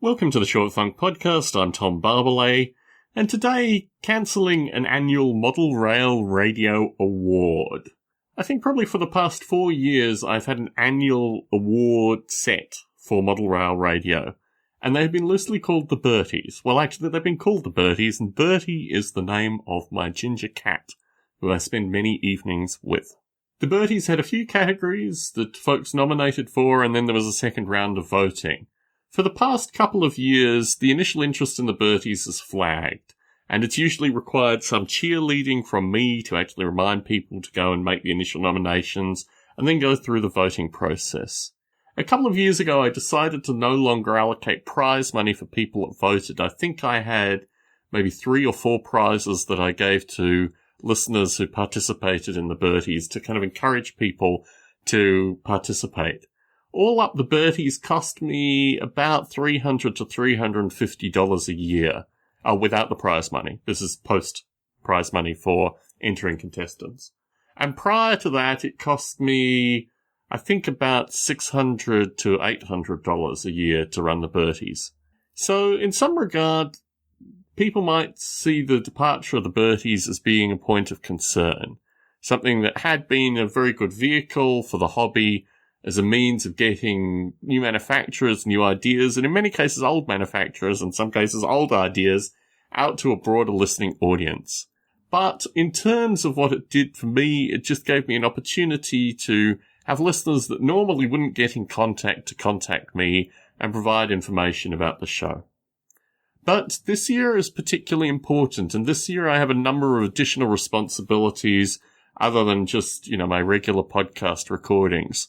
Welcome to the Short Funk Podcast. I'm Tom Barbalet, and today, cancelling an annual Model Rail Radio Award. I think probably for the past 4 years I've had an annual award set for Model Rail Radio, and they've been loosely called the Berties. Well, actually, they've been called the Berties, and Bertie is the name of my ginger cat, who I spend many evenings with. The Berties had a few categories that folks nominated for, and then there was a second round of voting. For the past couple of years, the initial interest in the Berties has flagged, and it's usually required some cheerleading from me to actually remind people to go and make the initial nominations, and then go through the voting process. A couple of years ago, I decided to no longer allocate prize money for people that voted. I think I had maybe 3 or 4 prizes that I gave to listeners who participated in the Berties to kind of encourage people to participate. All up, the Berties cost me about $300 to $350 a year, without the prize money. This is post-prize money for entering contestants. And prior to that, it cost me, I think, about $600 to $800 a year to run the Berties. So, in some regard, people might see the departure of the Berties as being a point of concern. Something that had been a very good vehicle for the hobby, as a means of getting new manufacturers, new ideas, and in many cases old manufacturers, in some cases old ideas, out to a broader listening audience. But in terms of what it did for me, it just gave me an opportunity to have listeners that normally wouldn't get in contact to contact me and provide information about the show. But this year is particularly important, and this year I have a number of additional responsibilities other than just, my regular podcast recordings.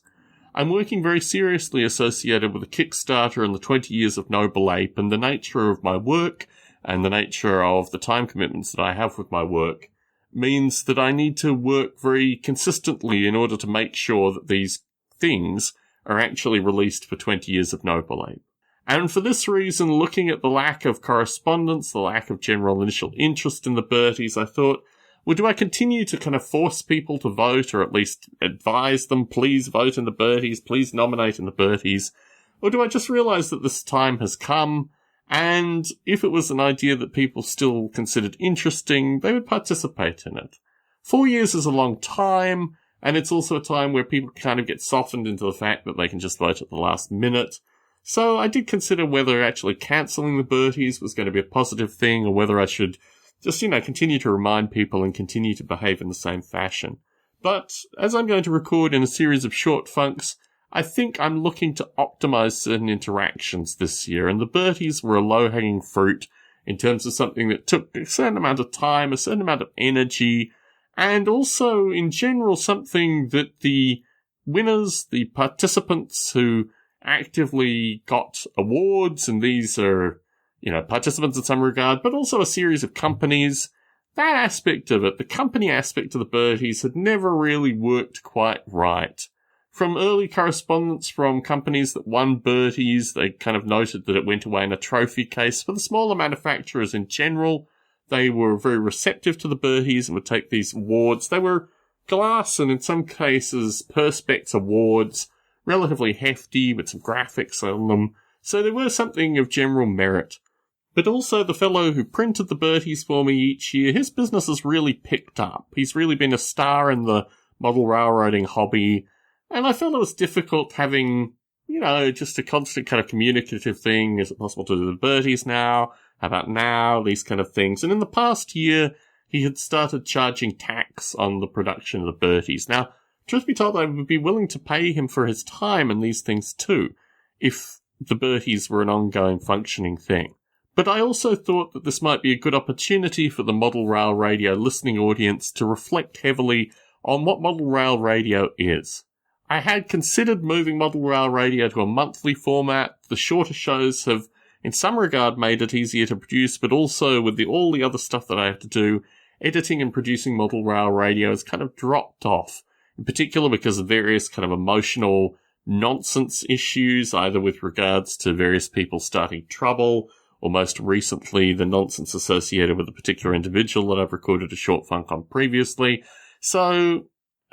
I'm working very seriously associated with a Kickstarter and the 20 years of Noble Ape, and the nature of my work and the nature of the time commitments that I have with my work means that I need to work very consistently in order to make sure that these things are actually released for 20 years of Noble Ape. And for this reason, looking at the lack of correspondence, the lack of general initial interest in the Berties, I thought, well, do I continue to kind of force people to vote, or at least advise them, please vote in the Berties, please nominate in the Berties? Or do I just realize that this time has come, and if it was an idea that people still considered interesting, they would participate in it? 4 years is a long time, and it's also a time where people kind of get softened into the fact that they can just vote at the last minute. So I did consider whether actually cancelling the Berties was going to be a positive thing, or whether I should just, continue to remind people and continue to behave in the same fashion. But as I'm going to record in a series of short funks, I think I'm looking to optimize certain interactions this year, and the Berties were a low-hanging fruit in terms of something that took a certain amount of time, a certain amount of energy, and also, in general, something that the winners, the participants who actively got awards, and these are participants in some regard, but also a series of companies. That aspect of it, the company aspect of the Berties, had never really worked quite right. From early correspondence from companies that won Berties, they kind of noted that it went away in a trophy case. For the smaller manufacturers in general, they were very receptive to the Berties and would take these awards. They were glass and in some cases Perspex awards, relatively hefty with some graphics on them. So they were something of general merit. But also the fellow who printed the Berties for me each year, his business has really picked up. He's really been a star in the model railroading hobby, and I felt it was difficult having, just a constant kind of communicative thing. Is it possible to do the Berties now? How about now? These kind of things. And in the past year, he had started charging tax on the production of the Berties. Now, truth be told, I would be willing to pay him for his time and these things too, if the Berties were an ongoing functioning thing. But I also thought that this might be a good opportunity for the Model Rail Radio listening audience to reflect heavily on what Model Rail Radio is. I had considered moving Model Rail Radio to a monthly format. The shorter shows have, in some regard, made it easier to produce, but also with all the other stuff that I have to do, editing and producing Model Rail Radio has kind of dropped off, in particular because of various kind of emotional nonsense issues, either with regards to various people starting trouble, or most recently, the nonsense associated with a particular individual that I've recorded a short funk on previously. So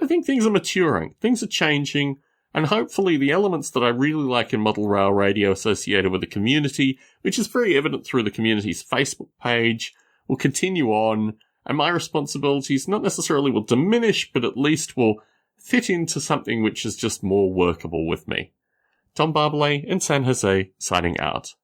I think things are maturing. Things are changing. And hopefully the elements that I really like in model rail radio associated with the community, which is very evident through the community's Facebook page, will continue on, and my responsibilities not necessarily will diminish, but at least will fit into something which is just more workable with me. Tom Barbalet in San Jose, signing out.